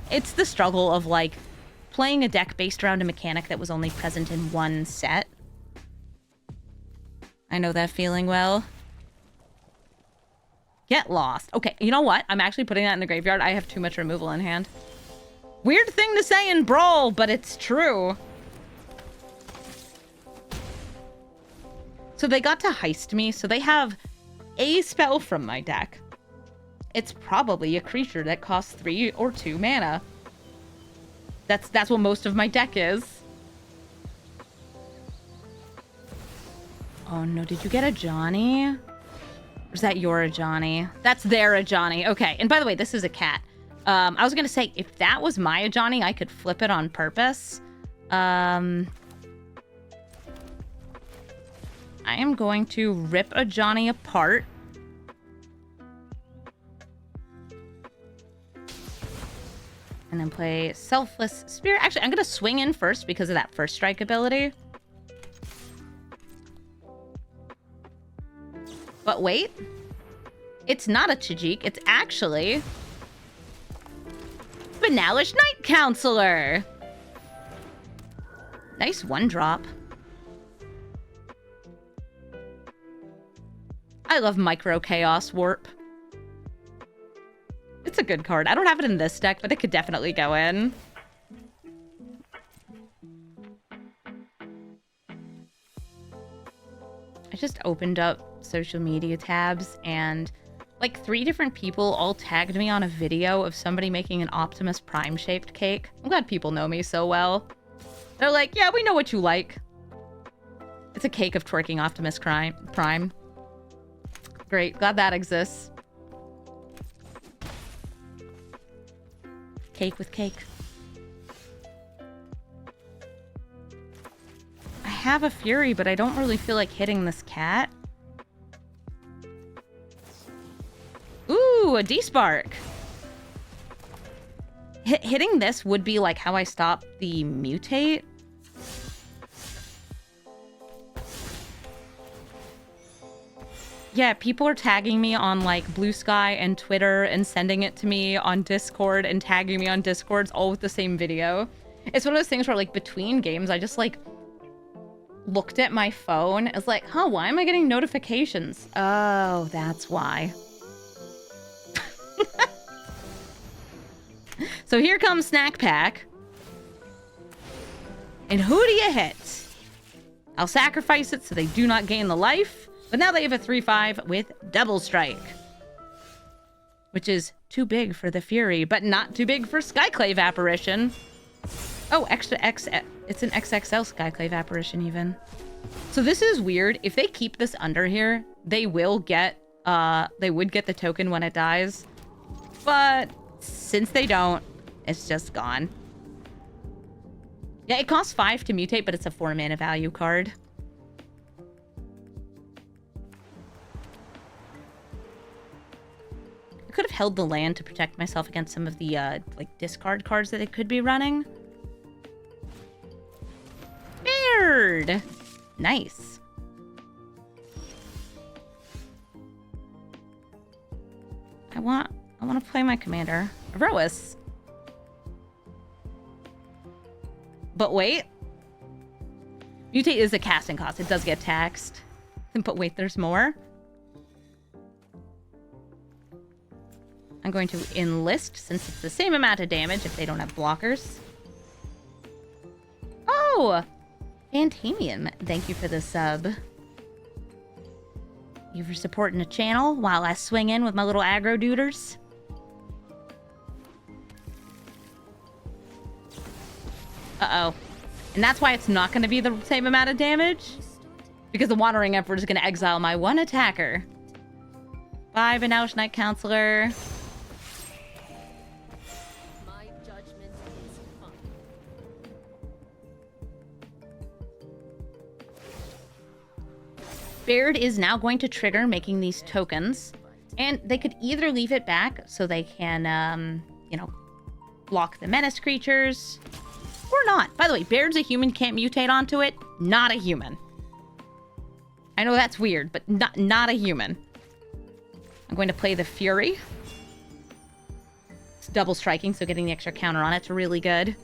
It's the struggle of, like, playing a deck based around a mechanic that was only present in one set. I know that feeling well. Get lost. Okay, you know what? I'm actually putting that in the graveyard. I have too much removal in hand. Weird thing to say in Brawl, but it's true. So they got to heist me, so they have a spell from my deck. It's probably a creature that costs 3 or 2 mana. That's what most of my deck is. Oh no, did you get a Johnny? Or is that your Johnny? That's their Johnny. Okay, and by the way, this is a cat. I was gonna say, if that was my Johnny, I could flip it on purpose. I am going to rip a Johnny apart. And then play Selfless Spirit. Actually, I'm going to swing in first because of that first strike ability. But wait. It's not a Chijik. It's actually Banalish Night Counselor. Nice 1-drop. I love Micro Chaos Warp. It's a good card. I don't have it in this deck, but it could definitely go in. I just opened up social media tabs and like 3 different people all tagged me on a video of somebody making an Optimus Prime shaped cake. I'm glad people know me so well. They're like, yeah, we know what you like. It's a cake of twerking Optimus Prime. Great, glad that exists. Cake with cake. I have a Fury, but I don't really feel like hitting this cat. Ooh, a D-Spark. Hitting this would be like how I stop the Mutate. Yeah, people are tagging me on like Blue Sky and Twitter and sending it to me on Discord and tagging me on Discords all with the same video. It's one of those things where like between games, I just like looked at my phone. I was like, huh, why am I getting notifications? Oh, that's why. So here comes Snack Pack. And who do you hit? I'll sacrifice it so they do not gain the life. But now they have a 3/5 with Double Strike. Which is too big for the Fury, but not too big for Skyclave Apparition. Oh, extra X. It's an XXL Skyclave Apparition even. So this is weird. If they keep this under here, they will get, they would get the token when it dies. But since they don't, it's just gone. Yeah, it costs 5 to mutate, but it's a 4 mana value card. I could have held the land to protect myself against some of the, like, discard cards that it could be running. Beard! Nice. I want to play my commander. Iroas. But wait. Mutate is a casting cost. It does get taxed. But wait, there's more. I'm going to enlist since it's the same amount of damage if they don't have blockers. Oh! Fantamium, thank you for the sub. You for supporting the channel while I swing in with my little aggro duders. Uh-oh. And that's why it's not going to be the same amount of damage. Because the Wandering Emperor is going to exile my one attacker. Bye, Banalish Night Counselor. My judgment is fun. Baird is now going to trigger making these tokens. And they could either leave it back so they can, you know, block the Menace creatures. Or not. By the way, Baird's a human, can't mutate onto it. Not a human. I know that's weird, but not a human. I'm going to play the Fury. It's double striking, so getting the extra counter on it's really good.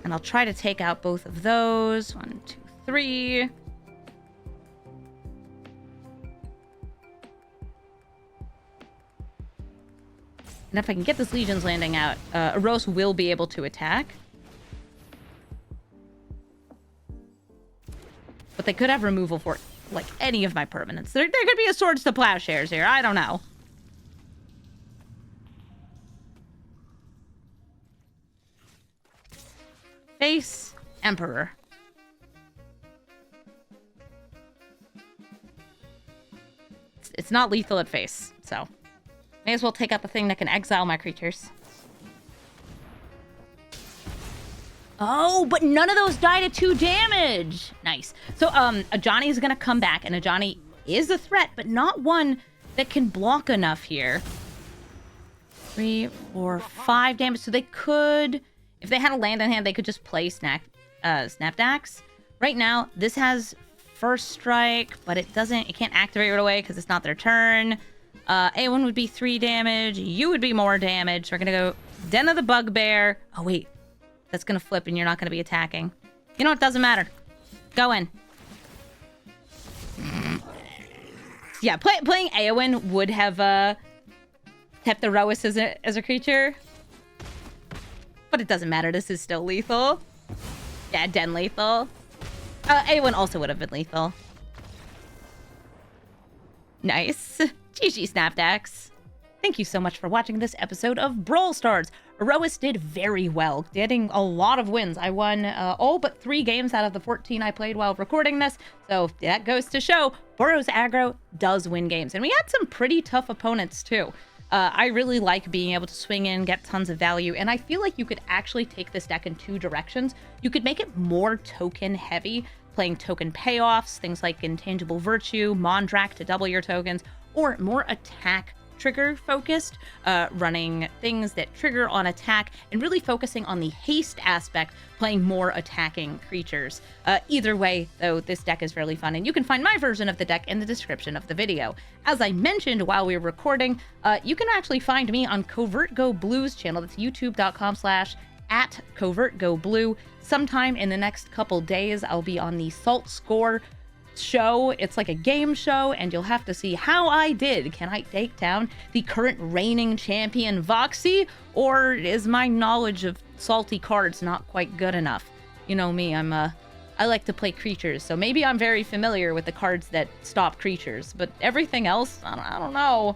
And I'll try to take out both of those. 1, 2, 3. And if I can get this Legion's landing out, Iroas will be able to attack. But they could have removal for, like, any of my permanents. There could be a Swords to Plowshares here. I don't know. Face Emperor. It's not lethal at face, so may as well take out the thing that can exile my creatures. Oh, but none of those died at 2 damage. Nice. So Ajani is gonna come back, and Ajani is a threat, but not one that can block enough here. 3, 4, 5 damage. So they could, if they had a land in hand, they could just play Snapdax. Right now, this has first strike, but it can't activate right away because it's not their turn. A1 would be 3 damage. You would be more damage. We're gonna go Den of the Bugbear. Oh wait, that's gonna flip and you're not gonna be attacking. You know, it doesn't matter. Go in. Yeah, playing Eowyn would have kept the Iroas as a creature. But it doesn't matter, this is still lethal. Yeah, Den lethal. Eowyn also would have been lethal. Nice. GG Snapdax. Thank you so much for watching this episode of Brawl Stars. Iroas did very well, getting a lot of wins. I won all but 3 games out of the 14 I played while recording this, so that goes to show Boros aggro does win games. And we had some pretty tough opponents too. I really like being able to swing in, get tons of value, and I feel like you could actually take this deck in 2 directions. You could make it more token heavy, playing token payoffs, things like Intangible Virtue, Mondrak to double your tokens, or more attack trigger focused, running things that trigger on attack and really focusing on the haste aspect, playing more attacking creatures. Either way, though, this deck is really fun, and you can find my version of the deck in the description of the video. As I mentioned while we were recording, you can actually find me on Covert Go Blue's channel. That's youtube.com/@CovertGoBlue. Sometime in the next couple days, I'll be on the Salt Score show. It's like a game show, and you'll have to see how I did. Can I take down the current reigning champion Voxy, or is my knowledge of salty cards not quite good enough? You know me, I like to play creatures, so maybe I'm very familiar with the cards that stop creatures, but everything else, I don't know.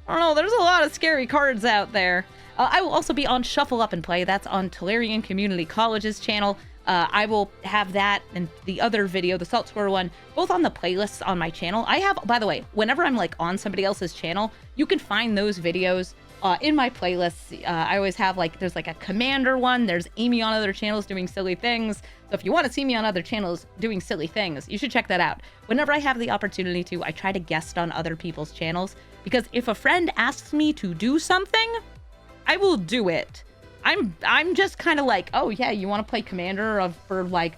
There's a lot of scary cards out there. I will also be on Shuffle Up and Play. That's on Tolarian Community College's channel. I will have that and the other video, the Salt Score one, both on the playlists on my channel. I have, by the way, whenever I'm like on somebody else's channel, you can find those videos in my playlists. I always have there's like a Commander one. There's Amy on other channels doing silly things. So if you want to see me on other channels doing silly things, you should check that out. Whenever I have the opportunity to, I try to guest on other people's channels, because if a friend asks me to do something, I will do it. I'm just kind of like, oh yeah, you want to play Commander for like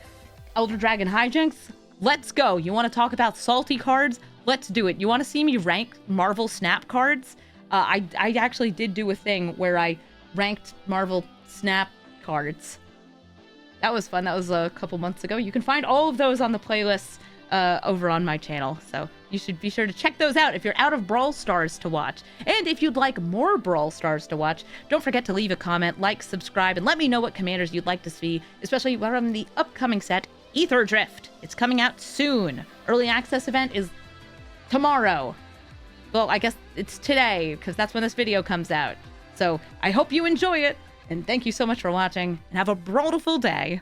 Elder Dragon Hijinks? Let's go. You want to talk about salty cards? Let's do it. You want to see me rank Marvel Snap cards? I actually did do a thing where I ranked Marvel Snap cards. That was fun. That was a couple months ago. You can find all of those on the playlists over on my channel, so you should be sure to check those out if you're out of Brawl Stars to watch. And if you'd like more Brawl Stars to watch, don't forget to leave a comment, like, subscribe, and let me know what commanders you'd like to see, especially from the upcoming set, Ether Drift. It's coming out soon. Early access event is tomorrow. Well, I guess it's today, because that's when this video comes out. So I hope you enjoy it, and thank you so much for watching, and have a brawlful day.